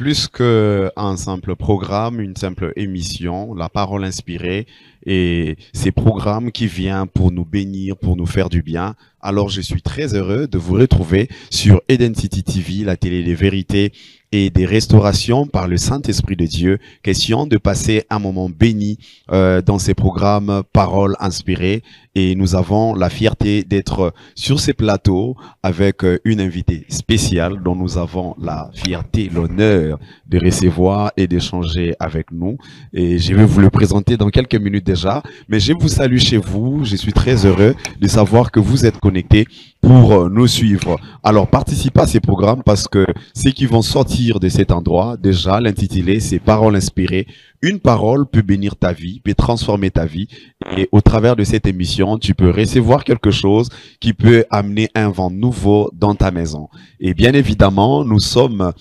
plus qu'un simple programme, une simple émission, la parole inspirée et ces programmes qui viennent pour nous bénir, pour nous faire du bien. Alors, je suis très heureux de vous retrouver sur Eden City TV, la télé des vérités et des restaurations par le Saint-Esprit de Dieu. Question de passer un moment béni dans ces programmes paroles inspirées. Et nous avons la fierté d'être sur ces plateaux avec une invitée spéciale dont nous avons la fierté, l'honneur de recevoir et d'échanger avec nous. Et je vais vous le présenter dans quelques minutes déjà. Mais je vous salue chez vous. Je suis très heureux de savoir que vous êtes connectés pour nous suivre. Alors, participez à ces programmes parce que ceux qui vont sortir de cet endroit, déjà, l'intitulé, c'est Paroles inspirées. Une parole peut bénir ta vie, peut transformer ta vie. Et au travers de cette émission, tu peux recevoir quelque chose qui peut amener un vent nouveau dans ta maison. Et bien évidemment, nous sommes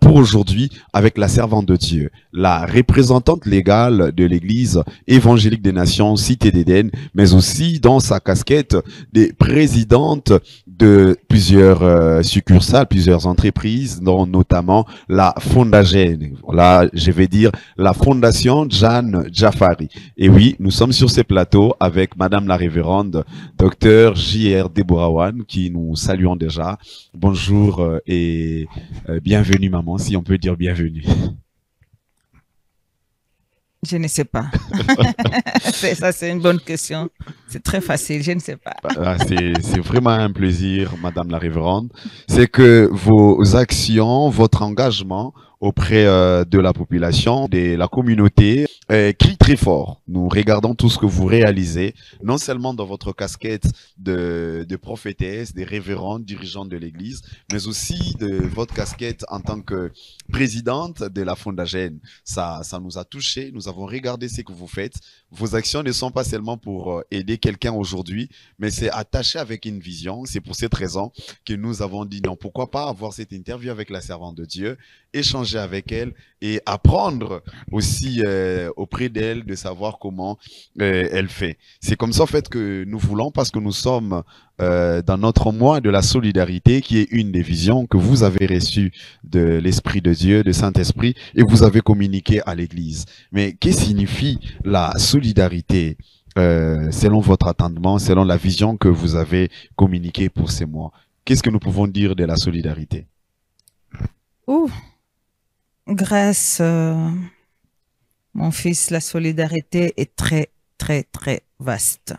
pour aujourd'hui avec la servante de Dieu, la représentante légale de l'Église évangélique des nations, Cité d'Éden, mais aussi dans sa casquette des présidentes de plusieurs succursales, plusieurs entreprises, dont notamment la Fondagène. Là, je vais dire la Fondation Jeanne Jaffari. Et oui, nous sommes sur ces plateaux avec Madame la Révérende, Docteur J.R. Deborawan, qui nous saluons déjà. Bonjour et bienvenue, maman, si on peut dire bienvenue. Je ne sais pas. Ça, c'est une bonne question. C'est très facile, je ne sais pas. C'est vraiment un plaisir, Madame la Révérende. C'est que vos actions, votre engagement auprès de la population, de la communauté, crie très fort. Nous regardons tout ce que vous réalisez, non seulement dans votre casquette de prophétesse, des révérends, dirigeantes de l'Église, mais aussi de votre casquette en tant que présidente de la Fondagène. Ça nous a touchés, nous avons regardé ce que vous faites. Vos actions ne sont pas seulement pour aider quelqu'un aujourd'hui, mais c'est attaché avec une vision. C'est pour cette raison que nous avons dit non, pourquoi pas avoir cette interview avec la servante de Dieu, échanger avec elle et apprendre aussi auprès d'elle de savoir comment elle fait. C'est comme ça en fait que nous voulons, parce que nous sommes dans notre mois de la solidarité, qui est une des visions que vous avez reçues de l'Esprit de Dieu, de Saint-Esprit, et vous avez communiqué à l'Église. Mais qu'est-ce que signifie la solidarité selon votre attendement, selon la vision que vous avez communiquée pour ces mois? Qu'est-ce que nous pouvons dire de la solidarité? Grâce, mon fils, la solidarité est très, très, très vaste.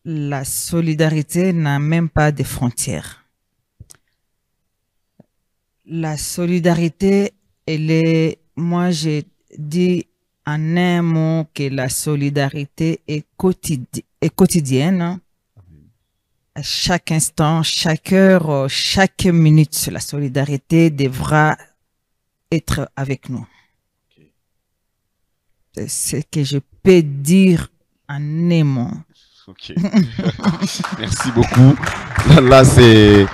La solidarité n'a même pas de frontières. La solidarité, moi j'ai dit en un mot que la solidarité est quotidienne. À chaque instant, chaque heure, chaque minute, la solidarité devra être avec nous. C'est ce que je peux dire en un mot. Ok. Merci beaucoup. Là, c'est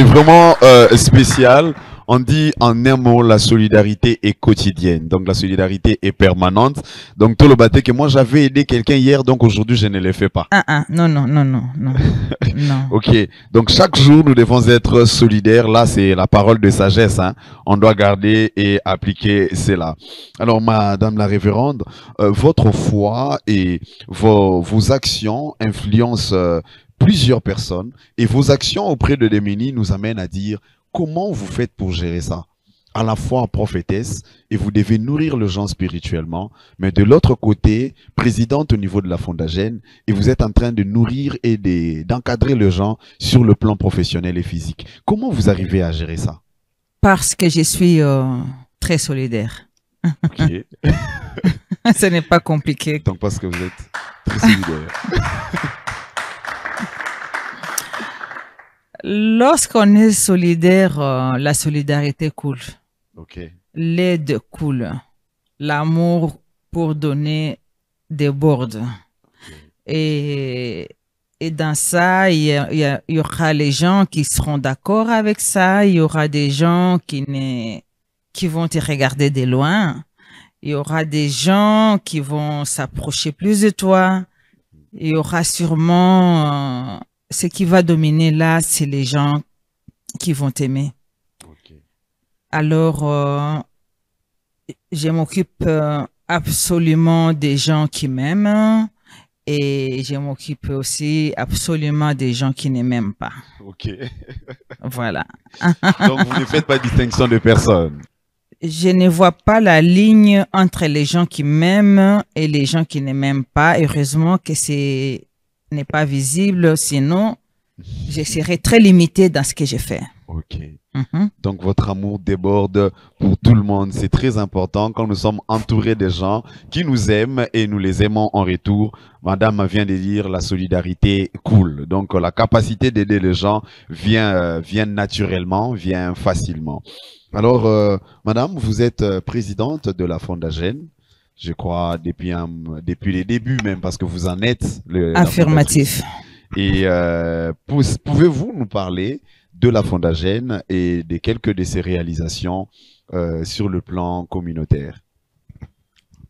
vraiment spécial. On dit en un mot, la solidarité est quotidienne. Donc, la solidarité est permanente. Donc, tout le bâté que moi, j'avais aidé quelqu'un hier, donc aujourd'hui, je ne le fais pas. Non. Non. Ok. Donc, chaque jour, nous devons être solidaires. Là, c'est la parole de sagesse, hein. On doit garder et appliquer cela. Alors, Madame la Révérende, votre foi et vos actions influencent plusieurs personnes. Et vos actions auprès de démunis nous amènent à dire: comment vous faites pour gérer ça? À la fois prophétesse, et vous devez nourrir le gens spirituellement, mais de l'autre côté, présidente au niveau de la Fondagène, et vous êtes en train de nourrir et d'encadrer le gens sur le plan professionnel et physique. Comment vous arrivez à gérer ça? Parce que je suis très solidaire. Ok. Ce n'est pas compliqué. Donc parce que vous êtes très solidaire. Lorsqu'on est solidaire, la solidarité coule. Okay. L'aide coule. L'amour pour donner déborde. Okay. Et dans ça, il y aura les gens qui seront d'accord avec ça. Il y aura des gens qui vont te regarder de loin. Il y aura des gens qui vont s'approcher plus de toi. Il y aura sûrement... ce qui va dominer là, c'est les gens qui vont t'aimer. Alors, je m'occupe absolument des gens qui m'aiment et je m'occupe aussi absolument des gens qui ne m'aiment pas. Ok. Voilà. Donc, vous ne faites pas distinction de personne. Je ne vois pas la ligne entre les gens qui m'aiment et les gens qui ne m'aiment pas. Heureusement que ce n'est pas visible, sinon je serais très limitée dans ce que je fais. Ok. Mhm. Donc, votre amour déborde pour tout le monde. C'est très important quand nous sommes entourés des gens qui nous aiment et nous les aimons en retour. Madame vient de dire la solidarité coule. Donc, la capacité d'aider les gens vient naturellement, vient facilement. Alors, Madame, vous êtes présidente de la Fondagène, je crois, depuis les débuts même, parce que vous en êtes la fondatrice. Affirmatif. Et pouvez-vous nous parler de la Fondagène et de quelques de ses réalisations sur le plan communautaire?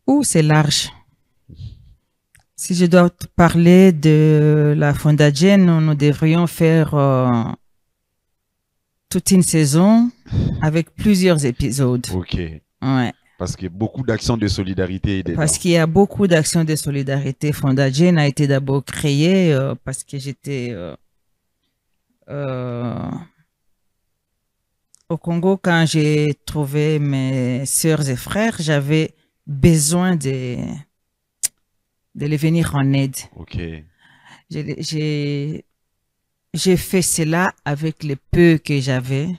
Ouh, c'est large. Si je dois te parler de la Fondagène, nous devrions faire toute une saison avec plusieurs épisodes. Ok. Ouais. Parce qu'il y a beaucoup d'actions de solidarité dedans. Parce qu'il y a beaucoup d'actions de solidarité. Fondagène a été d'abord créée parce que j'étais au Congo quand j'ai trouvé mes sœurs et frères. J'avais besoin de les venir en aide. Ok. J'ai fait cela avec le peu que j'avais.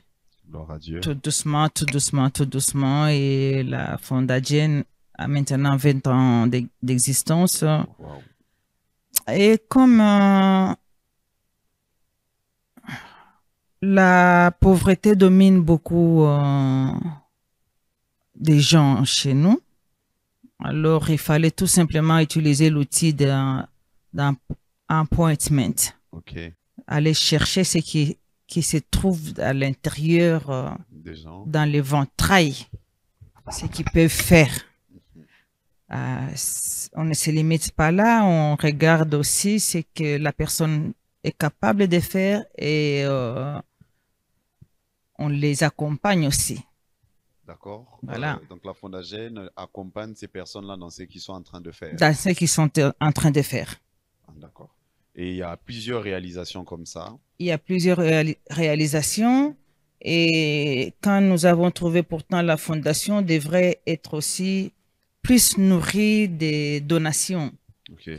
Gloire à Dieu. Tout doucement, tout doucement, tout doucement. Et la Fondagène a maintenant 20 ans d'existence. Wow. Et comme la pauvreté domine beaucoup des gens chez nous, alors il fallait tout simplement utiliser l'outil d'appointment. Ok. Aller chercher ce qui se trouve à l'intérieur, Des gens. dans les ventrailles, ce qu'ils peuvent faire. On ne se limite pas là, on regarde aussi ce que la personne est capable de faire et on les accompagne aussi. D'accord. Voilà. Donc la Fondagène accompagne ces personnes-là dans ce qu'ils sont en train de faire. Dans ce qu'ils sont en train de faire. Ah, d'accord. Et il y a plusieurs réalisations comme ça. Il y a plusieurs réalisations et quand nous avons trouvé pourtant la fondation devrait être aussi plus nourrie des donations. Ok.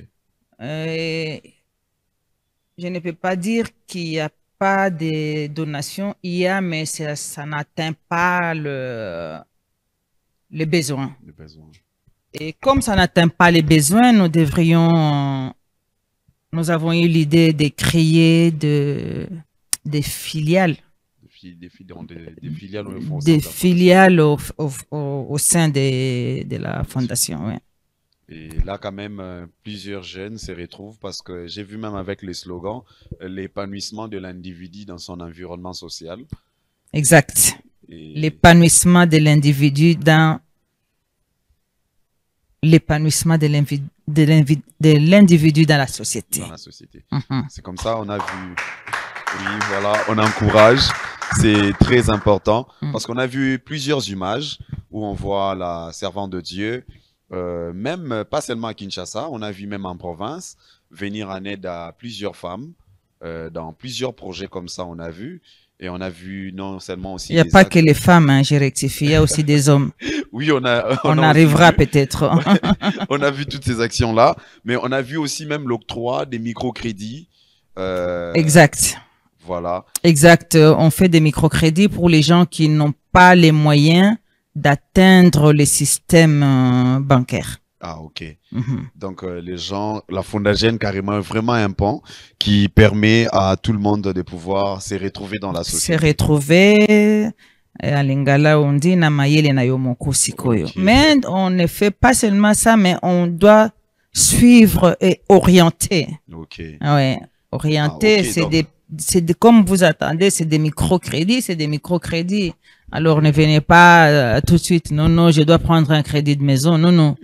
Je ne peux pas dire qu'il n'y a pas de donations, il y a, mais ça n'atteint pas les besoins. Les besoins. Et comme ça n'atteint pas les besoins, nous avons eu l'idée de créer des filiales. Des filiales au fond, Des filiales au sein de la fondation, ouais. Et là, quand même, plusieurs jeunes se retrouvent parce que j'ai vu même avec les slogans l'épanouissement de l'individu dans son environnement social. Exact. Et L'épanouissement de l'individu dans l'épanouissement de l'individu dans la société. dans la société. Mhm. C'est comme ça, on a vu, oui, voilà, on encourage. C'est très important parce qu'on a vu plusieurs images où on voit la servante de Dieu, même pas seulement à Kinshasa, on a vu même en province venir en aide à plusieurs femmes dans plusieurs projets comme ça, on a vu. Et on a vu non seulement aussi. Il n'y a pas que les femmes, hein, j'ai rectifié, il y a aussi des hommes. Oui, on arrivera peut-être. On a vu toutes ces actions-là, mais on a vu aussi même l'octroi des microcrédits. Exact. Voilà. Exact. On fait des microcrédits pour les gens qui n'ont pas les moyens d'atteindre les systèmes bancaires. Ah, ok. Mhm. Donc, les gens, la Fondagène, carrément, vraiment un pont qui permet à tout le monde de pouvoir se retrouver dans la société. Se retrouver, à Lingala, on dit, na mayele na yo moko sikoyo. Ok. Mais on ne fait pas seulement ça, mais on doit suivre et orienter. Ok. Ouais. Orienter, Ah, ok, comme vous attendez, c'est des microcrédits, c'est des microcrédits. Alors ne venez pas tout de suite, non, non, je dois prendre un crédit de maison. Non, non.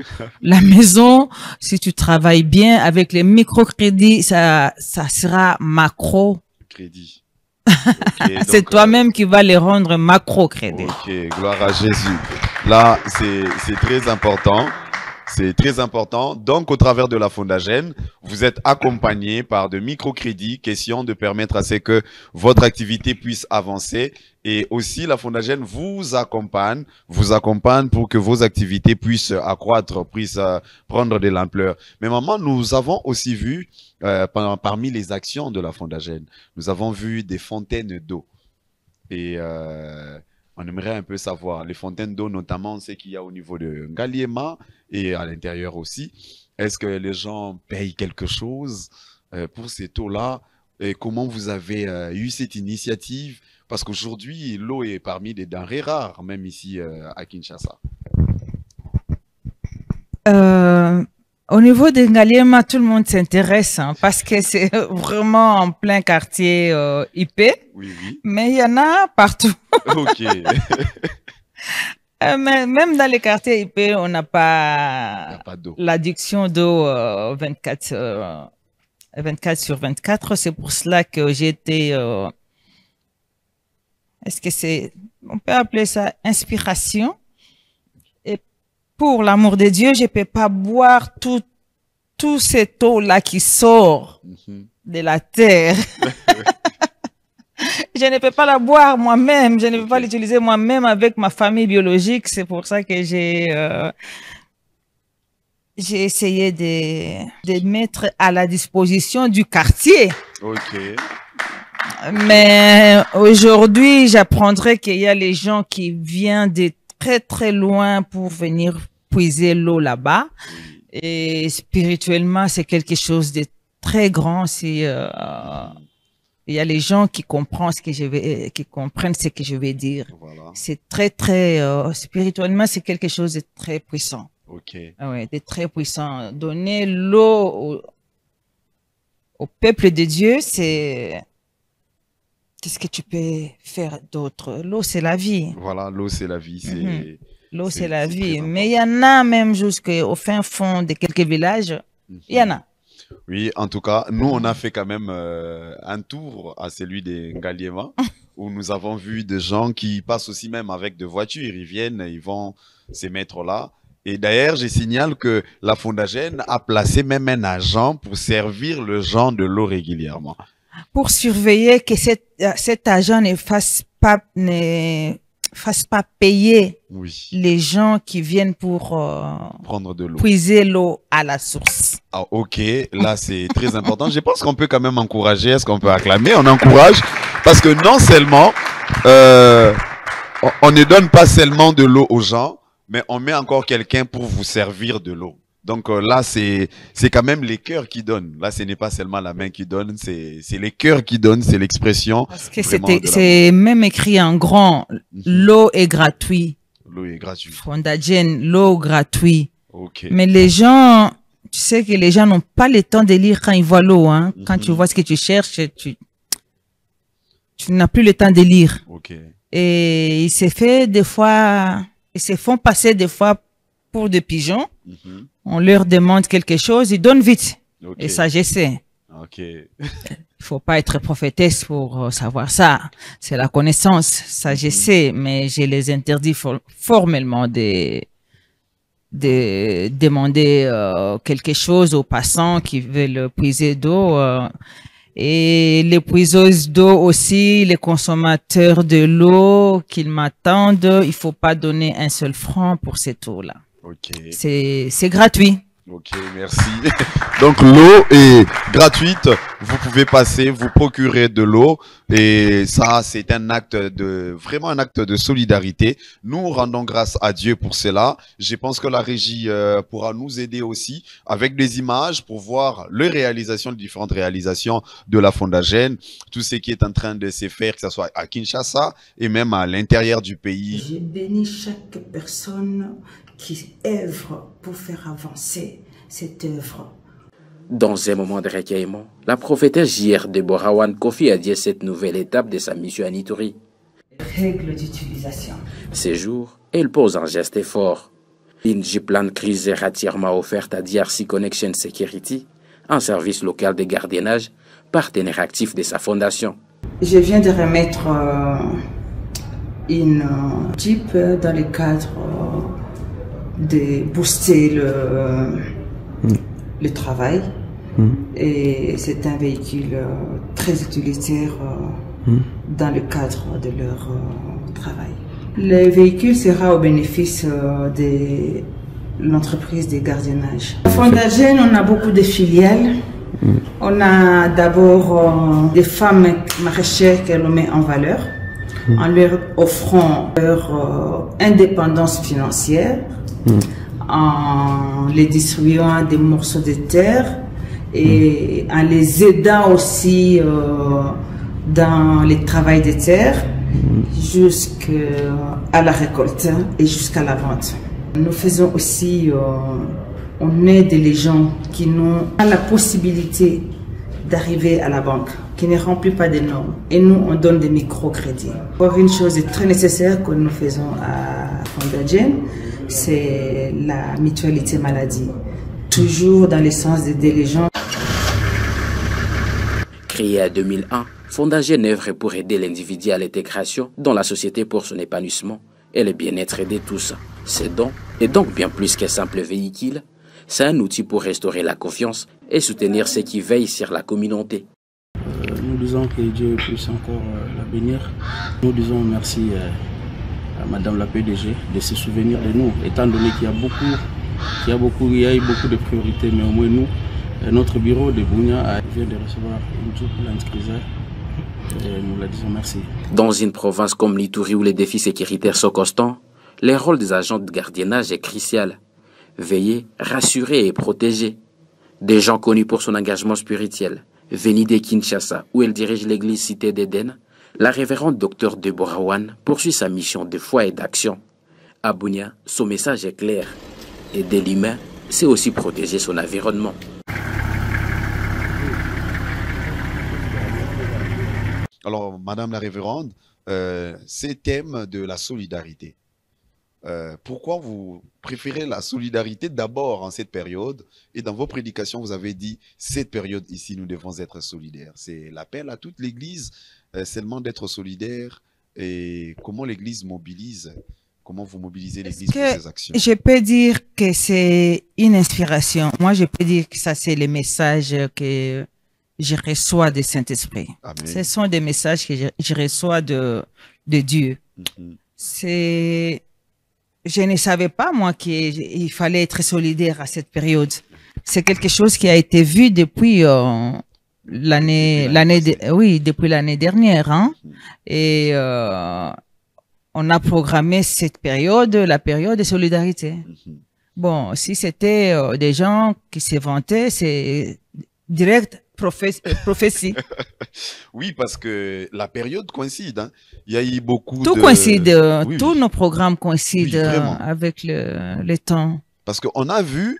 La maison, si tu travailles bien avec les microcrédits, ça sera macro. Crédit. Ok, C'est donc, toi-même qui vas les rendre macro-crédits. ok, gloire à Jésus. Là, c'est très important. C'est très important. Donc, au travers de la Fondagène, vous êtes accompagné par de microcrédits, question de permettre à ce que votre activité puisse avancer. Et aussi, la Fondagène vous accompagne pour que vos activités puissent accroître, puissent prendre de l'ampleur. Mais maman, nous avons aussi vu, parmi les actions de la Fondagène, nous avons vu des fontaines d'eau. Et on aimerait un peu savoir, les fontaines d'eau notamment, c'est qu'il y a au niveau de Ngaliema et à l'intérieur aussi. Est-ce que les gens payent quelque chose pour cette eau-là? Et comment vous avez eu cette initiative? Parce qu'aujourd'hui, l'eau est parmi des denrées rares, même ici à Kinshasa. Au niveau de Ngaliema, tout le monde s'intéresse hein, parce que c'est vraiment en plein quartier IP, Oui, oui. mais il y en a partout. Ok. Mais même dans les quartiers IP, on n'a Il n'y a pas pas d'eau. l'adduction d'eau 24 sur 24. C'est pour cela que j'ai été, est-ce que c'est, on peut appeler ça inspiration. Et pour l'amour de Dieu, je peux pas boire tout cette eau-là qui sort Mhm. de la terre. Je ne peux pas la boire moi-même, je ne peux pas Ok. l'utiliser moi-même avec ma famille biologique. C'est pour ça que j'ai essayé de mettre à la disposition du quartier. Ok. Mais aujourd'hui, j'apprendrai qu'il y a les gens qui viennent de très très loin pour venir puiser l'eau là-bas. Oui. Et spirituellement, c'est quelque chose de très grand. Si il y a les gens qui comprennent ce que qui comprennent ce que je vais dire. Voilà. C'est très très spirituellement, c'est quelque chose de très puissant. Ok. Ah ouais, de très puissant. Donner l'eau au peuple de Dieu, c'est qu'est-ce que tu peux faire d'autre? L'eau, c'est la vie. Voilà, l'eau, c'est la vie. Mhm. L'eau, c'est C'est la très vie. important. Mais il y en a même jusqu'au fin fond de quelques villages. Il y en a. Oui, en tout cas, nous, on a fait quand même un tour à celui des Ngaliema, où nous avons vu des gens qui passent aussi même avec des voitures. Ils viennent, ils vont se mettre là. Et d'ailleurs, je signale que la Fondagène a placé même un agent pour servir le gens de l'eau régulièrement. Pour surveiller que cet agent ne fasse pas payer Oui, les gens qui viennent pour prendre de l'eau. puiser l'eau à la source. Ah, ok, là, c'est très important. Je pense qu'on peut quand même encourager, est-ce qu'on peut acclamer? On encourage, parce que non seulement, on ne donne pas seulement de l'eau aux gens, mais on met encore quelqu'un pour vous servir de l'eau. Donc là, c'est quand même les cœurs qui donnent. Là, ce n'est pas seulement la main qui donne, c'est les cœurs qui donnent, c'est l'expression. Parce que vraiment de l'amour. c'est même écrit en grand, l'eau est gratuite. L'eau est gratuite. Fondagène, l'eau gratuite. Ok. Mais les gens, tu sais que les gens n'ont pas le temps de lire quand ils voient l'eau. Hein. Quand tu vois ce que tu cherches, tu n'as plus le temps de lire. Ok. Et ils se font passer des fois pour des pigeons. Mhm. On leur demande quelque chose, ils donnent vite. Ok. Et ça, je sais. Ok. Il faut pas être prophétesse pour savoir ça. C'est la connaissance. Ça, je sais. Mais je les interdis formellement de demander quelque chose aux passants qui veulent puiser d'eau. Et les puiseuses d'eau aussi, les consommateurs de l'eau qu'ils m'attendent, il faut pas donner un seul franc pour cette eau-là. Ok. C'est gratuit. Ok, merci. Donc l'eau est gratuite, vous pouvez passer, vous procurer de l'eau et ça c'est un acte vraiment un acte de solidarité. Nous rendons grâce à Dieu pour cela. Je pense que la régie pourra nous aider aussi avec des images pour voir les différentes réalisations de la Fondagène, tout ce qui est en train de se faire, que ce soit à Kinshasa et même à l'intérieur du pays. J'ai béni chaque personne qui œuvre pour faire avancer cette œuvre. Dans un moment de recueillement, la prophétesse J.R. Deborah Wan Kofi a dit cette nouvelle étape de sa mission à Ituri. Règles d'utilisation. Ces jours, elle pose un geste fort. Une J-Plan crise est entièrement offerte à DRC Connection Security, un service local de gardiennage, partenaire actif de sa fondation. Je viens de remettre une Jeep dans le cadre de booster le travail. Et c'est un véhicule très utilitaire dans le cadre de leur travail. Le véhicule sera au bénéfice de l'entreprise de gardiennage. À Fondagène, on a beaucoup de filiales. On a d'abord des femmes maraîchères qu'elle met en valeur en leur offrant leur indépendance financière, en les distribuant des morceaux de terre et en les aidant aussi dans le travail de terre jusqu'à la récolte et jusqu'à la vente. Nous faisons aussi, on aide les gens qui n'ont pas la possibilité d'arriver à la banque, qui ne remplissent pas des normes. Et nous, on donne des microcrédits. Pour une chose très nécessaire que nous faisons à Fondagène, c'est la mutualité maladie. Toujours dans le sens d'aider les gens. Créé en 2001, Fondagène œuvre pour aider l'individu à l'intégration dans la société pour son épanouissement et le bien-être de tous. Ce don est donc bien plus qu'un simple véhicule. C'est un outil pour restaurer la confiance et soutenir ceux qui veillent sur la communauté. Nous disons que Dieu puisse encore la bénir. Nous disons merci à Madame la PDG de se souvenir de nous, étant donné qu'il y a eu beaucoup de priorités, mais au moins nous, notre bureau de Bunia vient de recevoir une Jeep Land Cruiser. Et nous la disons merci. Dans une province comme l'Ituri où les défis sécuritaires sont constants, le rôle des agents de gardiennage est crucial. Veiller, rassurer et protéger. Des gens connus pour son engagement spirituel. Venue de Kinshasa, où elle dirige l'église Cité d'Éden, la révérende Dr Deborah Wan poursuit sa mission de foi et d'action. À Bunia, son message est clair. Aider l'humain, c'est aussi protéger son environnement. Alors, Madame la révérende, ces thèmes de la solidarité, pourquoi vous préférez la solidarité d'abord en cette période? Et dans vos prédications, vous avez dit, cette période ici, nous devons être solidaires. C'est l'appel à toute l'Église, seulement d'être solidaire. Et comment l'Église mobilise? Comment vous mobilisez l'Église pour ces actions? Je peux dire que c'est une inspiration. Moi, je peux dire que ça, c'est les messages que je reçois du Saint-Esprit. Ce sont des messages que je reçois de Dieu. Je ne savais pas, moi, qu'il fallait être solidaire à cette période. C'est quelque chose qui a été vu depuis depuis l'année dernière. Hein? Et on a programmé cette période, la période de solidarité. Bon, si c'était des gens qui se vantaient, c'est direct prophétie. Oui, parce que la période coïncide. Hein. Il y a eu beaucoup Tout coïncide, tous nos programmes coïncident avec le temps. Parce qu'on a vu,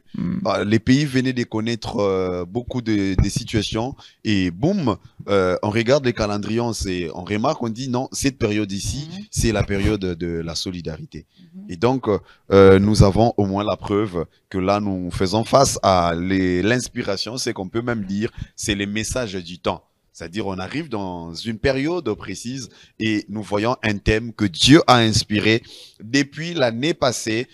les pays venaient de connaître beaucoup de situations et boum, on regarde les calendriers, on remarque, on dit non, cette période ici, c'est la période de la solidarité. Et donc, nous avons au moins la preuve que là, nous faisons face à l'inspiration, c'est qu'on peut même dire, c'est les messages du temps. C'est-à-dire, on arrive dans une période précise et nous voyons un thème que Dieu a inspiré depuis l'année passée.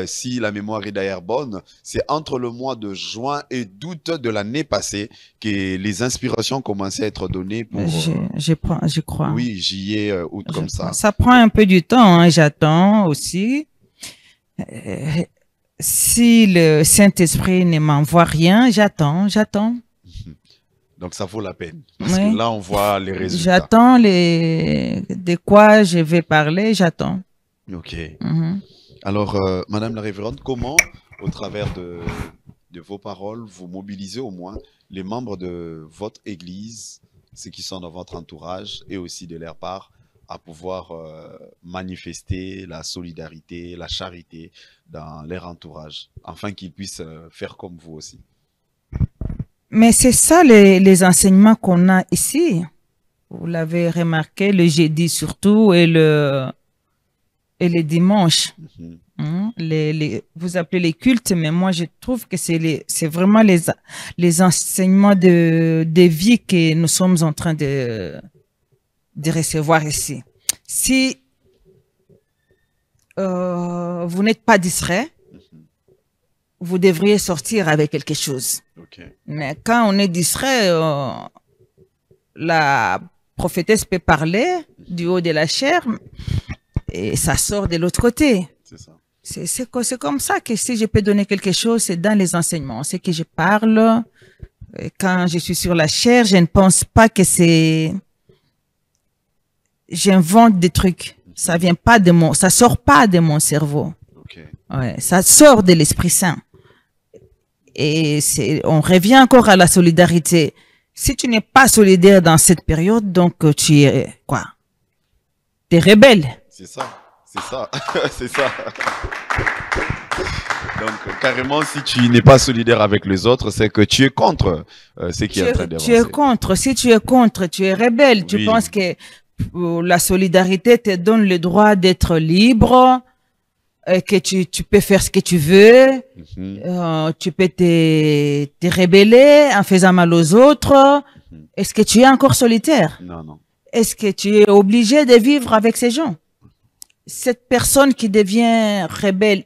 Si la mémoire est d'ailleurs bonne, c'est entre le mois de juin et d'août de l'année passée que les inspirations commençaient à être données pour... Je crois. Oui, juillet, août, comme ça. Ça prend un peu du temps, hein, j'attends aussi. Si le Saint-Esprit ne m'envoie rien, j'attends. Donc, ça vaut la peine. Parce que là, on voit les résultats. J'attends de quoi je vais parler, j'attends. OK. Alors, Madame la révérende, comment, au travers de vos paroles, vous mobilisez au moins les membres de votre église, ceux qui sont dans votre entourage, et aussi de leur part, à pouvoir manifester la solidarité, la charité dans leur entourage, afin qu'ils puissent faire comme vous aussi? Mais c'est ça les enseignements qu'on a ici. Vous l'avez remarqué, le jeudi surtout et le dimanche. Vous appelez les cultes, mais moi je trouve que c'est vraiment les enseignements de vie que nous sommes en train de de recevoir ici. Si vous n'êtes pas distrait, vous devriez sortir avec quelque chose. Okay. Mais quand on est distrait, la prophétesse peut parler du haut de la chair et ça sort de l'autre côté. C'est ça. C'est comme ça que si je peux donner quelque chose, c'est dans les enseignements. C'est que je parle. Et quand je suis sur la chair, je ne pense pas que c'est... J'invente des trucs. Ça vient pas de mon... Ça sort pas de mon cerveau. Okay. Ouais, ça sort de l'Esprit Saint. Et on revient encore à la solidarité. Si tu n'es pas solidaire dans cette période, donc tu es quoi? Tu es rebelle. C'est ça, c'est ça, c'est ça. Donc, carrément, si tu n'es pas solidaire avec les autres, c'est que tu es contre ce qui est en train d'avancer. Tu es contre. Si tu es contre, tu es rebelle. Oui. Tu penses que la solidarité te donne le droit d'être libre, que tu peux faire ce que tu veux, tu peux te rebeller en faisant mal aux autres. Est-ce que tu es encore solitaire? Non, non. Est-ce que tu es obligé de vivre avec ces gens? Cette personne qui devient rebelle,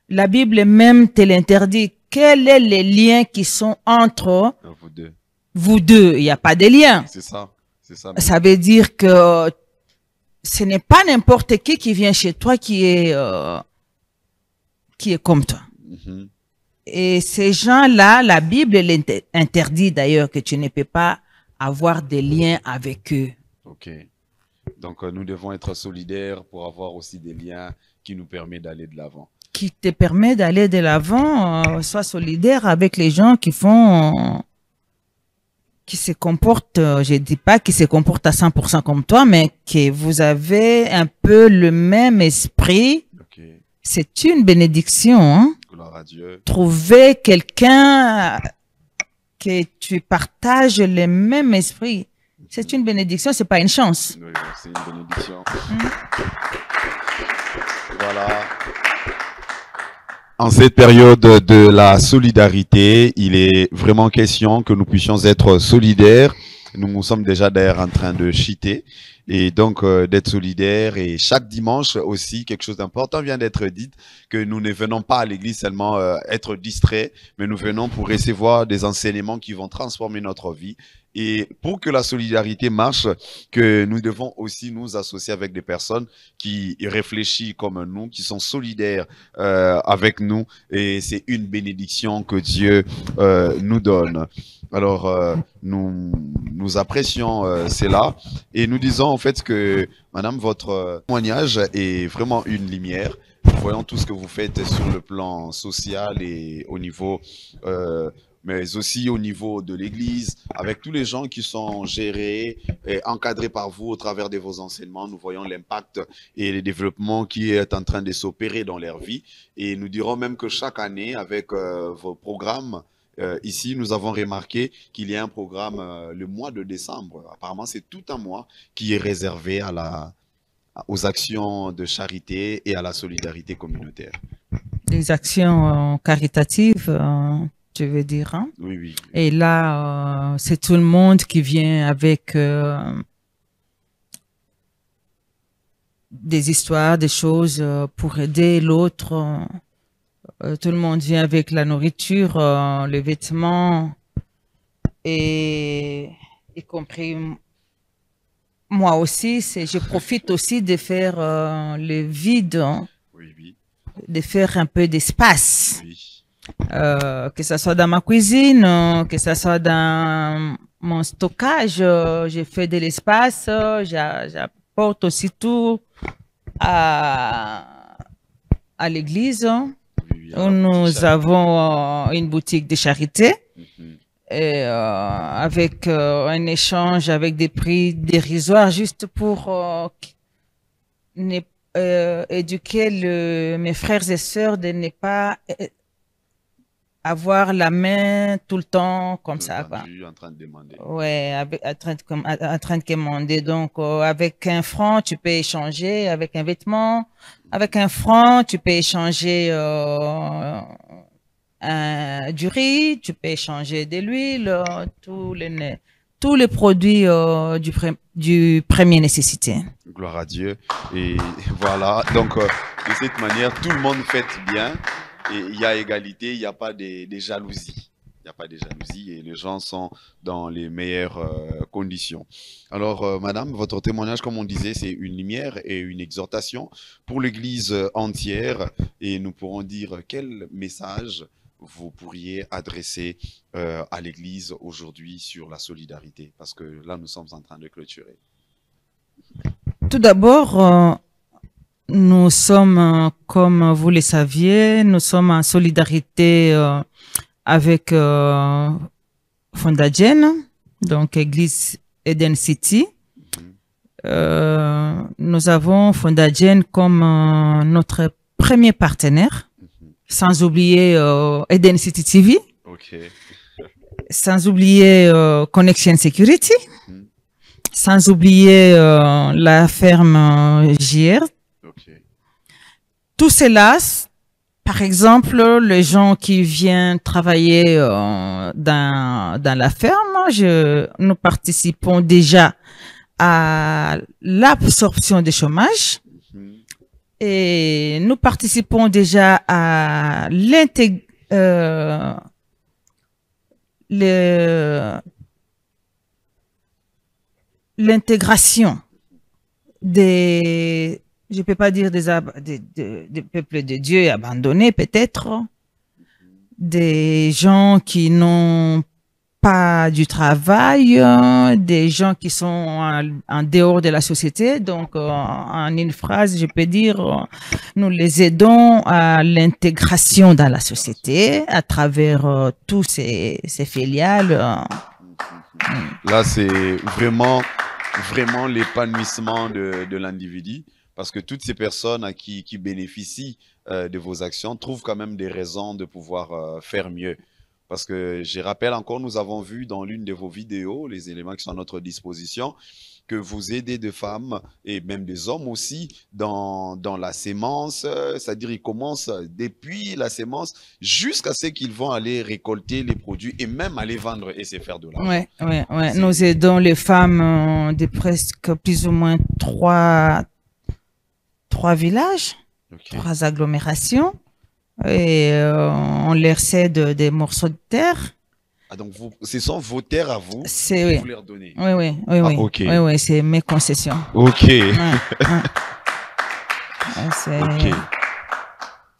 la Bible même te l'interdit. Quels sont les liens qui sont entre vous deux? Vous deux, il n'y a pas de lien. C'est ça. Ça veut dire que ce n'est pas n'importe qui vient chez toi qui est comme toi. Et ces gens-là, la Bible l'interdit d'ailleurs que tu ne peux pas avoir des liens avec eux. Ok. Donc nous devons être solidaires pour avoir aussi des liens qui nous permettent d'aller de l'avant. Qui te permet d'aller de l'avant, sois solidaire avec les gens qui font, qui se comportent, je dis pas qu'ils se comportent à 100% comme toi, mais que vous avez un peu le même esprit. Okay. C'est une bénédiction. Hein? Gloire à Dieu. Trouver quelqu'un que tu partages le même esprit. C'est une bénédiction, c'est pas une chance. Oui, c'est une bénédiction. Voilà. En cette période de la solidarité, il est vraiment question que nous puissions être solidaires. Nous sommes déjà d'ailleurs en train de cheater. Et donc, d'être solidaires. Et chaque dimanche aussi, quelque chose d'important vient d'être dit, que nous ne venons pas à l'église seulement être distraits, mais nous venons pour recevoir des enseignements qui vont transformer notre vie. Et pour que la solidarité marche, que nous devons aussi nous associer avec des personnes qui réfléchissent comme nous, qui sont solidaires avec nous. Et c'est une bénédiction que Dieu nous donne. Alors, nous apprécions cela et nous disons en fait que, madame, votre témoignage est vraiment une lumière. Nous voyons tout ce que vous faites sur le plan social et au niveau... mais aussi au niveau de l'Église, avec tous les gens qui sont gérés et encadrés par vous au travers de vos enseignements. Nous voyons l'impact et le développement qui est en train de s'opérer dans leur vie. Et nous dirons même que chaque année, avec vos programmes, ici, nous avons remarqué qu'il y a un programme le mois de décembre. Apparemment, c'est tout un mois qui est réservé aux actions de charité et à la solidarité communautaire. Les actions caritatives, tu veux dire, hein? Oui, oui. Et là, c'est tout le monde qui vient avec des histoires, des choses pour aider l'autre. Tout le monde vient avec la nourriture, les vêtements, et y compris moi aussi. Je profite aussi de faire le vide, hein, oui, oui. De faire un peu d'espace. Oui. Que ce soit dans ma cuisine, que ce soit dans mon stockage, j'ai fait de l'espace, j'apporte aussi tout à l'église, oui, où nous avons une boutique de charité, et, avec un échange avec des prix dérisoires juste pour éduquer mes frères et sœurs de ne pas avoir la main tout le temps comme ça. Quoi. En train de demander. Ouais, en train de commander. Donc, avec 1 franc, tu peux échanger avec un vêtement. Avec 1 franc, tu peux échanger du riz, tu peux échanger de l'huile, tous les produits du premier nécessité. Gloire à Dieu. Et voilà, donc de cette manière, tout le monde fait bien et il y a égalité, il n'y a pas des jalousies. Il n'y a pas de jalousie et les gens sont dans les meilleures conditions. Alors, madame, votre témoignage, comme on disait, c'est une lumière et une exhortation pour l'Église entière. Et nous pourrons dire quel message vous pourriez adresser à l'Église aujourd'hui sur la solidarité. Parce que là, nous sommes en train de clôturer. Tout d'abord, nous sommes, comme vous le saviez, nous sommes en solidarité avec Fondagen, donc Église Eden City. Nous avons Fondagen comme notre premier partenaire, sans oublier Eden City TV, sans oublier Connection Security, sans oublier la ferme JR. Tout cela, par exemple, les gens qui viennent travailler dans la ferme, nous participons déjà à l'absorption des chômages et nous participons déjà à l'intégration des, je peux pas dire des peuples de Dieu abandonnés peut-être, des gens qui n'ont pas du travail, des gens qui sont en dehors de la société. Donc, en une phrase, je peux dire, nous les aidons à l'intégration dans la société à travers tous ces filiales. Là, c'est vraiment l'épanouissement de l'individu, parce que toutes ces personnes qui bénéficient de vos actions trouvent quand même des raisons de pouvoir faire mieux. Parce que je rappelle encore, nous avons vu dans l'une de vos vidéos, les éléments qui sont à notre disposition, que vous aidez des femmes et même des hommes aussi dans la sémence, c'est-à-dire ils commencent depuis la sémence jusqu'à ce qu'ils vont aller récolter les produits et même aller vendre et se faire de l'argent. Ouais. Nous aidons les femmes de presque plus ou moins trois villages, 3 agglomérations. Et on leur cède des morceaux de terre. Ah, donc ce sont vos terres à vous que vous leur donnez. Oui, c'est mes concessions.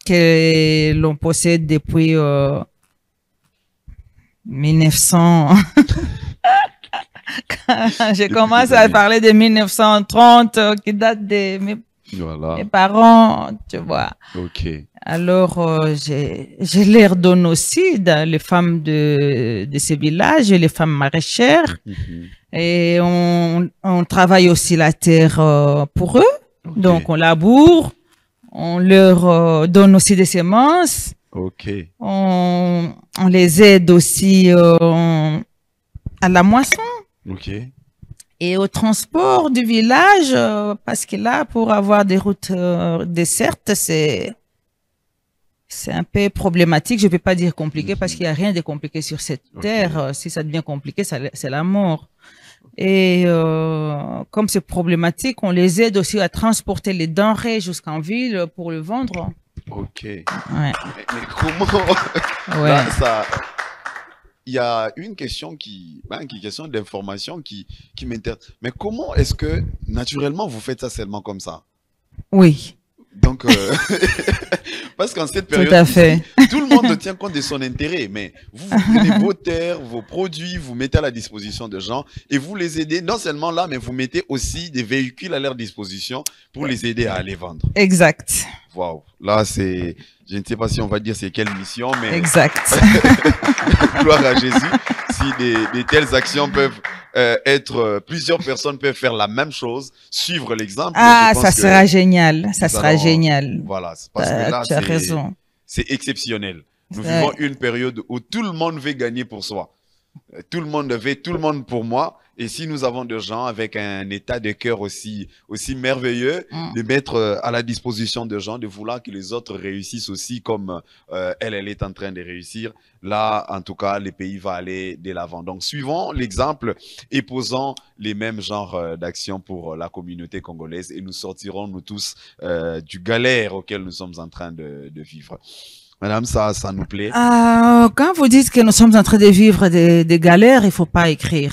Que l'on possède depuis 1900. J'ai commencé à parler de 1930 qui date de mes parents, tu vois. Alors, je leur donne aussi les femmes de ces villages, les femmes maraîchères. Et on travaille aussi la terre pour eux. Donc, on laboure. On leur donne aussi des semences. On les aide aussi à la moisson. Et au transport du village, parce que là, pour avoir des routes désertes, c'est un peu problématique. Je ne peux pas dire compliqué parce qu'il n'y a rien de compliqué sur cette terre. Si ça devient compliqué, c'est la mort. Et comme c'est problématique, on les aide aussi à transporter les denrées jusqu'en ville pour le vendre. Mais comment là, ça... Il y a une question question d'information qui m'intéresse. Mais comment est-ce que, naturellement, vous faites ça seulement comme ça? Oui. Donc, parce qu'en cette période, tout à fait. Tout le monde tient compte de son intérêt, mais vous prenez vos terres, vos produits, vous mettez à la disposition de gens et vous les aidez, non seulement là, mais vous mettez aussi des véhicules à leur disposition pour les aider à aller vendre. Exact. Waouh, là c'est, je ne sais pas si on va dire c'est quelle mission, mais... Exact. Gloire à Jésus, si des telles actions peuvent plusieurs personnes peuvent faire la même chose, suivre l'exemple. Ah, ça sera génial, ça sera génial. Voilà, parce que là, tu as raison. C'est exceptionnel. Nous vivons une période où tout le monde veut gagner pour soi. Tout le monde veut tout le monde pour moi. Et si nous avons des gens avec un état de cœur aussi merveilleux, de mettre à la disposition des gens, de vouloir que les autres réussissent aussi comme elle est en train de réussir, là, en tout cas, le pays va aller de l'avant. Donc, suivons l'exemple et posons les mêmes genres d'actions pour la communauté congolaise et nous sortirons, nous tous, du galère auquel nous sommes en train de vivre. Madame, ça nous plaît. Quand vous dites que nous sommes en train de vivre des galères, il faut pas écrire.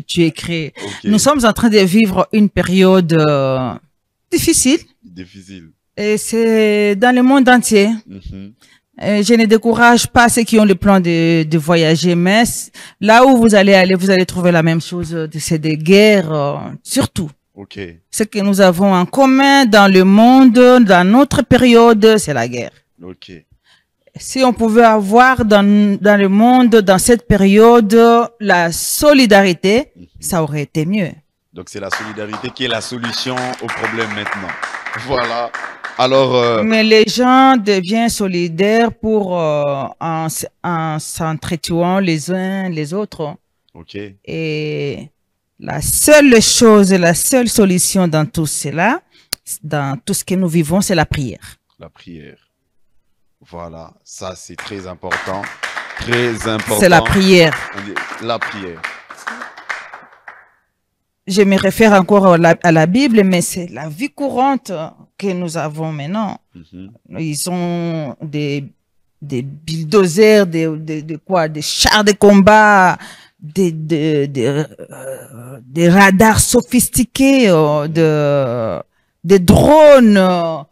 Tu écris. Okay. Nous sommes en train de vivre une période difficile. Difficile. Et c'est dans le monde entier. Je ne décourage pas ceux qui ont le plan de voyager, mais là où vous allez aller, vous allez trouver la même chose. C'est des guerres, surtout. Okay. Ce que nous avons en commun dans le monde, dans notre période, c'est la guerre. Okay. Si on pouvait avoir dans le monde, dans cette période, la solidarité, ça aurait été mieux. Donc, c'est la solidarité qui est la solution au problème maintenant. Voilà. Alors, mais les gens deviennent solidaires pour en s'entretuant les uns les autres. Okay. Et la seule chose, la seule solution dans tout cela, dans tout ce que nous vivons, c'est la prière. La prière. Voilà, ça c'est très important. Très important. C'est la prière. La prière. Je me réfère encore à la Bible, mais c'est la vie courante que nous avons maintenant. Ils ont des bulldozers, des chars de combat, des radars sophistiqués, des drones.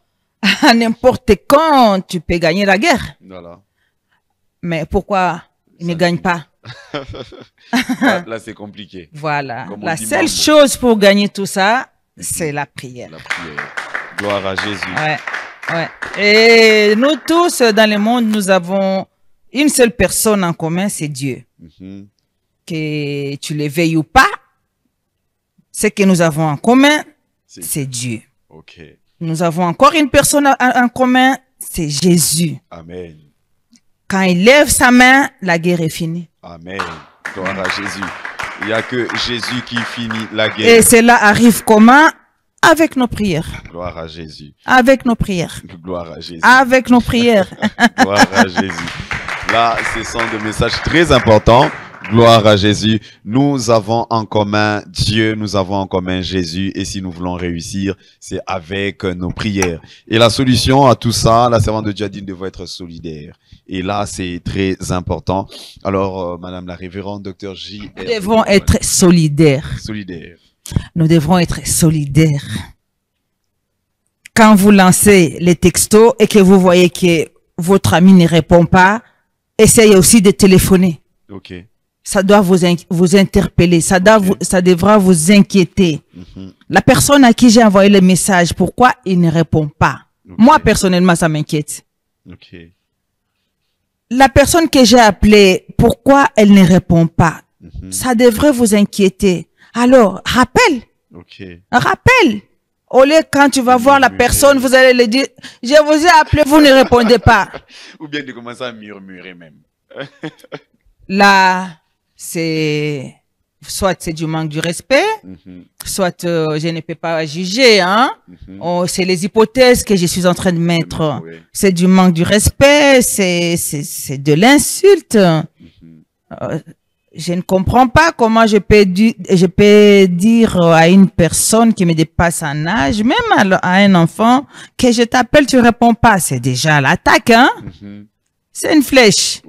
À n'importe quand, tu peux gagner la guerre. Voilà. Mais pourquoi ils ne gagnent pas? Là, c'est compliqué. Voilà. La seule chose pour gagner tout ça, c'est la prière. La prière. Gloire à Jésus. Ouais. Et nous tous, dans le monde, nous avons une seule personne en commun, c'est Dieu. Que tu le veuilles ou pas, ce que nous avons en commun, c'est Dieu. Ok. Nous avons encore une personne en commun, c'est Jésus. Amen. Quand il lève sa main, la guerre est finie. Amen. Gloire à Jésus. Il n'y a que Jésus qui finit la guerre. Et cela arrive comment? Avec nos prières. Gloire à Jésus. Avec nos prières. Gloire à Jésus. Avec nos prières. Gloire à Jésus. Là, ce sont des messages très importants. Gloire à Jésus. Nous avons en commun Dieu, nous avons en commun Jésus. Et si nous voulons réussir, c'est avec nos prières. Et la solution à tout ça, la servante de Dieu a dit, nous devons être solidaires. Et là, c'est très important. Alors, Madame la révérende, Docteur J. Nous devons être solidaires. Solidaires. Nous devrons être solidaires. Quand vous lancez les textos et que vous voyez que votre ami ne répond pas, essayez aussi de téléphoner. Ok. Ça doit vous interpeller, ça devra vous inquiéter. La personne à qui j'ai envoyé le message, pourquoi il ne répond pas? Moi, personnellement, ça m'inquiète. La personne que j'ai appelée, pourquoi elle ne répond pas? Ça devrait vous inquiéter. Alors, rappelle. Rappelle. Au lieu, quand tu vas voir la personne, vous allez lui dire, je vous ai appelé, vous ne répondez pas. Ou bien de commencer à murmurer même. Là, c'est soit c'est du manque du respect, soit je ne peux pas juger, hein. C'est les hypothèses que je suis en train de mettre. C'est du manque du respect, c'est de l'insulte. Je ne comprends pas comment je peux dire à une personne qui me dépasse en âge, même à un enfant, que je t'appelle, tu réponds pas. C'est déjà l'attaque, hein. C'est une flèche.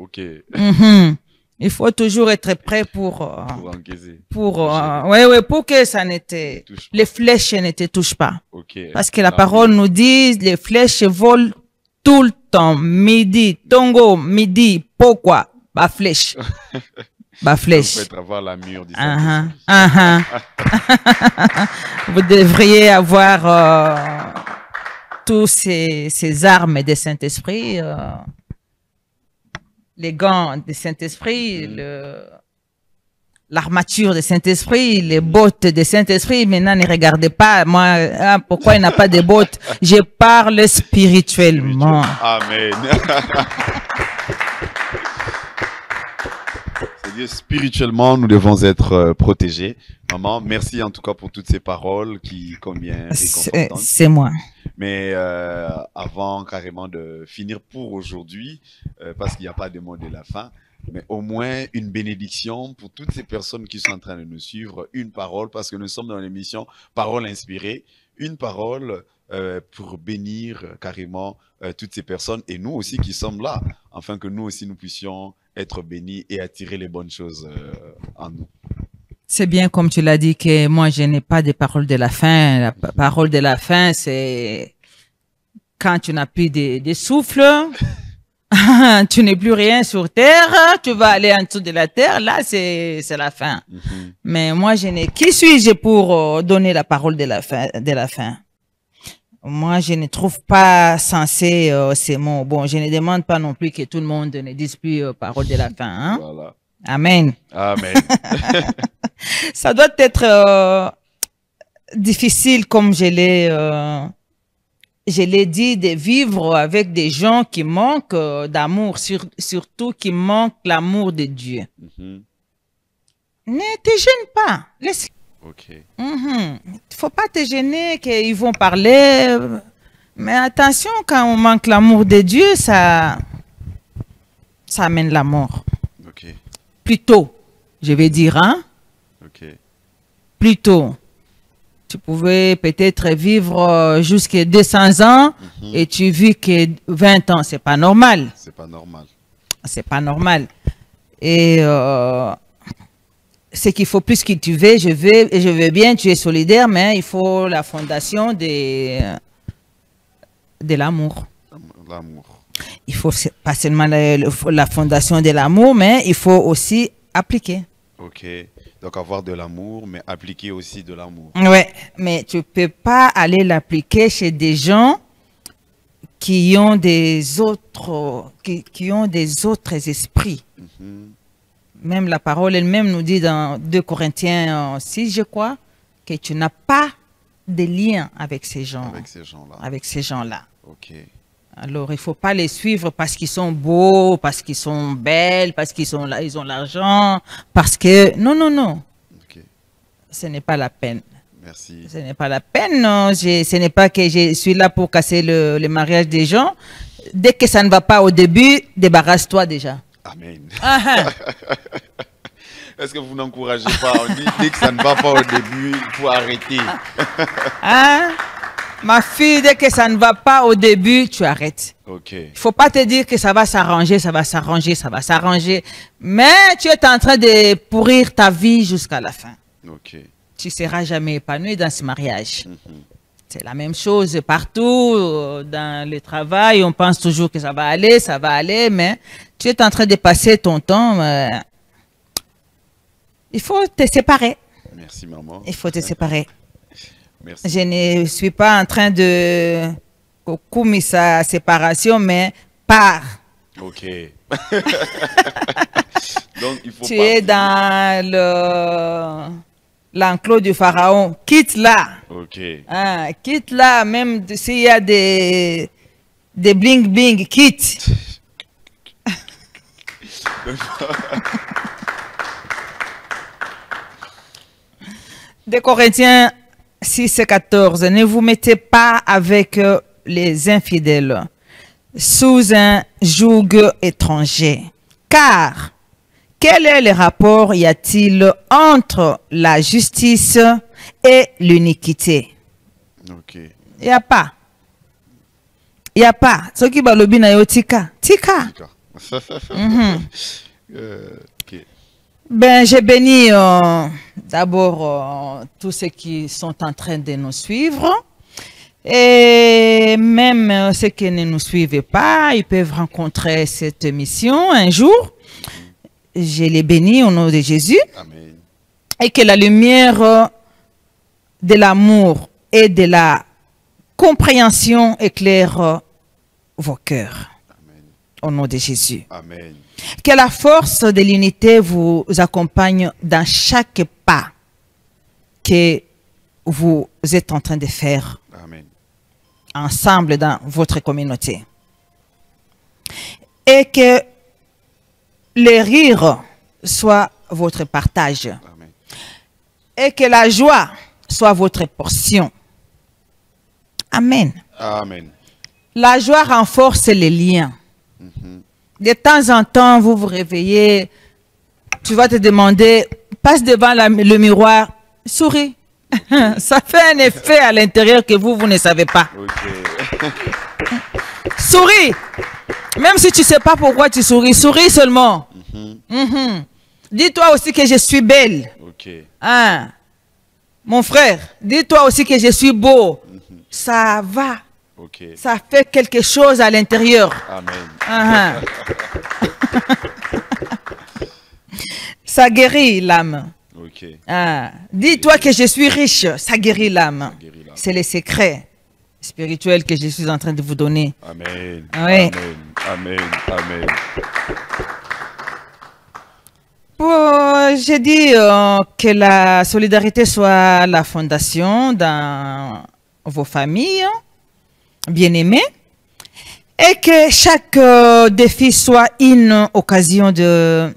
Il faut toujours être prêt pour encaisser. Pour que ça n'était, les flèches ne te touchent pas. Parce que la parole nous dit, les flèches volent tout le temps. Midi, tongo, midi, pourquoi? Ba flèche. Ba flèche. Vous pouvez avoir la mûre du Vous devriez avoir tous ces armes des Saint-Esprit. Les gants du Saint-Esprit, l'armature du Saint-Esprit, les bottes du Saint-Esprit. Maintenant, ne regardez pas, moi, pourquoi il n'a pas de bottes? Je parle spirituellement. Amen. spirituellement, nous devons être protégés. Maman, merci en tout cas pour toutes ces paroles qui combien réconfortantes. C'est moi. Mais avant carrément de finir pour aujourd'hui, parce qu'il n'y a pas de mot de la fin, mais au moins une bénédiction pour toutes ces personnes qui sont en train de nous suivre, une parole, parce que nous sommes dans l'émission Parole inspirée, une parole pour bénir carrément toutes ces personnes et nous aussi qui sommes là, afin que nous aussi nous puissions être bénis et attirer les bonnes choses en nous. C'est bien comme tu l'as dit que moi je n'ai pas de parole de la fin. La parole de la fin, c'est quand tu n'as plus de souffle, tu n'es plus rien sur terre, tu vas aller en dessous de la terre, là c'est la fin. Mais moi je n'ai, qui suis-je pour donner la parole de la fin? Moi je ne trouve pas sensé ces mots. Bon, je ne demande pas non plus que tout le monde ne dise plus parole de la fin. Hein? Voilà. Amen. Amen. Ça doit être difficile, comme je l'ai dit, de vivre avec des gens qui manquent d'amour, surtout qui manquent l'amour de Dieu. Ne te gêne pas. Laisse. Ok. Faut pas te gêner qu'ils vont parler. Mais attention, quand on manque l'amour de Dieu, ça amène la mort. Ok. Plutôt, je vais dire, hein? Ok. Plutôt. Tu pouvais peut-être vivre jusqu'à 200 ans et tu vis que 20 ans. C'est pas normal. C'est pas normal. C'est pas normal. Et c'est qu'il faut plus que tu veux, je veux bien, tu es solidaire, mais il faut la fondation de l'amour. L'amour. Il faut pas seulement la fondation de l'amour, mais il faut aussi appliquer. Ok. Donc avoir de l'amour, mais appliquer aussi de l'amour. Ouais, mais tu peux pas aller l'appliquer chez des gens qui ont des autres, qui ont des autres esprits. Même la parole elle-même nous dit dans 2 Corinthiens 6, je crois, que tu n'as pas de lien avec ces gens. Avec ces gens-là. Avec ces gens-là. Ok. Alors, il faut pas les suivre parce qu'ils sont beaux, parce qu'ils sont belles, parce qu'ils sont là, ils ont l'argent, parce que... Non, non, non. Ok. Ce n'est pas la peine. Merci. Ce n'est pas la peine, non. Ce n'est pas que je suis là pour casser le mariage des gens. Dès que ça ne va pas au début, débarrasse-toi déjà. Amen. Ah, Est-ce que vous n'encouragez pas? On dit dès que ça ne va pas au début, il faut arrêter. hein? Ma fille, dès que ça ne va pas au début, tu arrêtes. Ok. Il ne faut pas te dire que ça va s'arranger, ça va s'arranger, ça va s'arranger. Mais tu es en train de pourrir ta vie jusqu'à la fin. Ok. Tu ne seras jamais épanoui dans ce mariage. C'est la même chose partout, dans le travail. On pense toujours que ça va aller, mais tu es en train de passer ton temps. Il faut te séparer. Merci, maman. Il faut te séparer. Merci. Je ne suis pas en train de couper sa séparation, mais pars. Ok. Donc, il faut Tu es dans l'enclos du pharaon. Quitte là. Ok. Ah, quitte là, même s'il y a des bling-bling, quitte. De Corinthiens 6 et 14. Ne vous mettez pas avec les infidèles sous un joug étranger. Car quel est le rapport y a-t-il entre la justice et l'iniquité? Ok. Il n'y a pas. Il n'y a pas. Ce qui va le bien, tika. Tika. Ok. Ben, j'ai béni d'abord tous ceux qui sont en train de nous suivre. Et même ceux qui ne nous suivent pas, ils peuvent rencontrer cette émission un jour. Je les bénis au nom de Jésus. Amen. Et que la lumière de l'amour et de la compréhension éclaire vos cœurs. Amen. Au nom de Jésus. Amen. Que la force de l'unité vous accompagne dans chaque pas que vous êtes en train de faire Amen. ensemble dans votre communauté. Et que les rires soit votre partage. Amen. Et que la joie soit votre portion. Amen. Amen. La joie renforce les liens. De temps en temps, vous vous réveillez, tu vas te demander, passe devant le miroir, souris. Ça fait un effet à l'intérieur que vous ne savez pas. Ok. Souris. Même si tu ne sais pas pourquoi tu souris, souris seulement. Dis-toi aussi que je suis belle. Ok. Hein? Mon frère, dis-toi aussi que je suis beau. Ça va. Ok. Ça fait quelque chose à l'intérieur. Amen. Ça guérit l'âme. Ok. Dis-toi que je suis riche. Ça guérit l'âme. guérit l'âme. C'est les secrets spirituels que je suis en train de vous donner. Amen. Oui. Amen. Amen. J'ai dit que la solidarité soit la fondation dans vos familles bien-aimées et que chaque défi soit une occasion de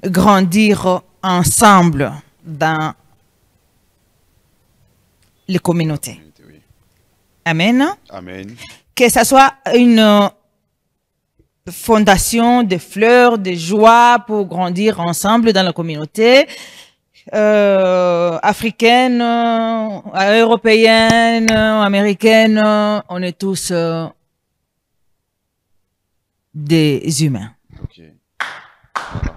grandir ensemble dans les communautés. Oui. Amen. Amen. Que ce soit une fondation de fleurs, de joie pour grandir ensemble dans la communauté africaine, européenne, américaine. On est tous des humains. Ok. Voilà.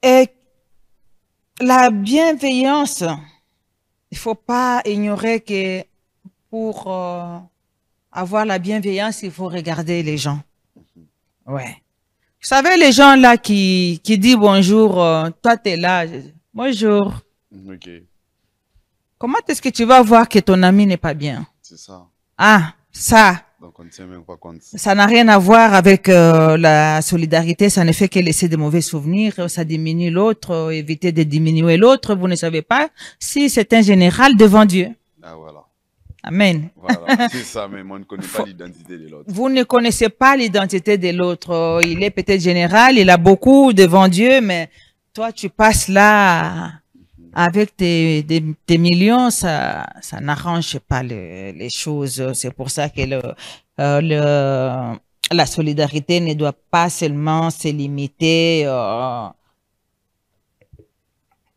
Et la bienveillance, il ne faut pas ignorer que pour avoir la bienveillance, il faut regarder les gens. Ouais. Vous savez, les gens là qui disent bonjour, toi tu es là, bonjour. Ok. Comment est-ce que tu vas voir que ton ami n'est pas bien? C'est ça. Ah, ça. Donc on ne tient même pas compte. Ça n'a rien à voir avec la solidarité, ça ne fait que laisser de mauvais souvenirs, ça diminue l'autre, éviter de diminuer l'autre. Vous ne savez pas si c'est un général devant Dieu. Ah voilà. Amen. Voilà, c'est ça, mais on ne connaît pas l'identité de l'autre. Vous ne connaissez pas l'identité de l'autre. Il est peut-être général, il a beaucoup devant Dieu, mais toi, tu passes là avec tes millions, ça n'arrange pas les choses. C'est pour ça que la solidarité ne doit pas seulement se limiter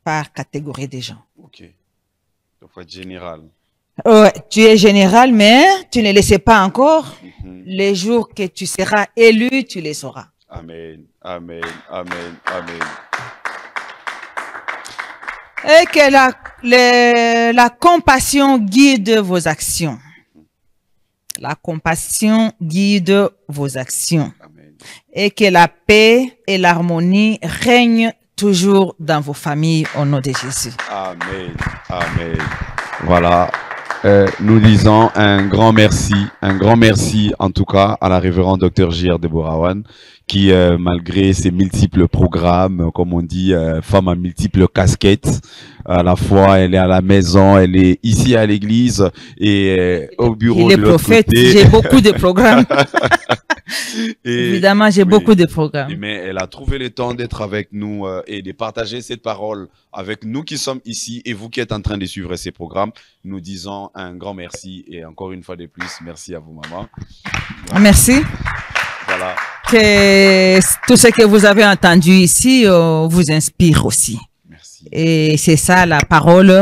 par catégorie des gens. Ok. Il faut être général. Ouais, tu es général, mais tu ne le sais pas encore. Les jours que tu seras élu, tu les sauras. Amen. Amen. Amen. Amen. Et que la compassion guide vos actions. La compassion guide vos actions. Amen. Et que la paix et l'harmonie règnent toujours dans vos familles au nom de Jésus. Amen. Amen. Voilà. Nous disons un grand merci en tout cas à la révérende Dr J.R. Deborawan qui, malgré ses multiples programmes, comme on dit, femme à multiples casquettes, à la fois elle est à la maison, elle est ici à l'église et au bureau Il est de l'autre prophète, côté. j'ai beaucoup de programmes. Et, Évidemment, j'ai beaucoup de programmes. Mais elle a trouvé le temps d'être avec nous et de partager cette parole avec nous qui sommes ici et vous qui êtes en train de suivre ces programmes. Nous disons un grand merci et encore une fois de plus, merci à vous, maman. Merci. Voilà. Que tout ce que vous avez entendu ici vous inspire aussi. Merci. Et c'est ça la parole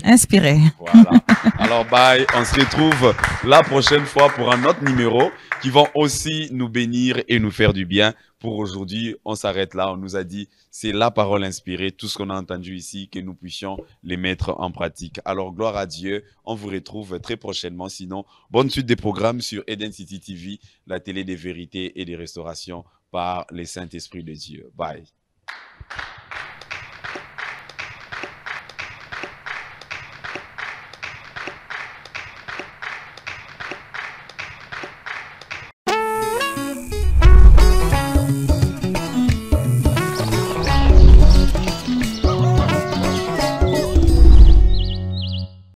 inspirée. Voilà. Alors, bye. On se retrouve la prochaine fois pour un autre numéro qui vont aussi nous bénir et nous faire du bien. Pour aujourd'hui, on s'arrête là. On nous a dit, c'est la parole inspirée, tout ce qu'on a entendu ici, que nous puissions les mettre en pratique. Alors, gloire à Dieu. On vous retrouve très prochainement. Sinon, bonne suite des programmes sur Eden City TV, la télé des vérités et des restaurations par les Saint-Esprit de Dieu. Bye.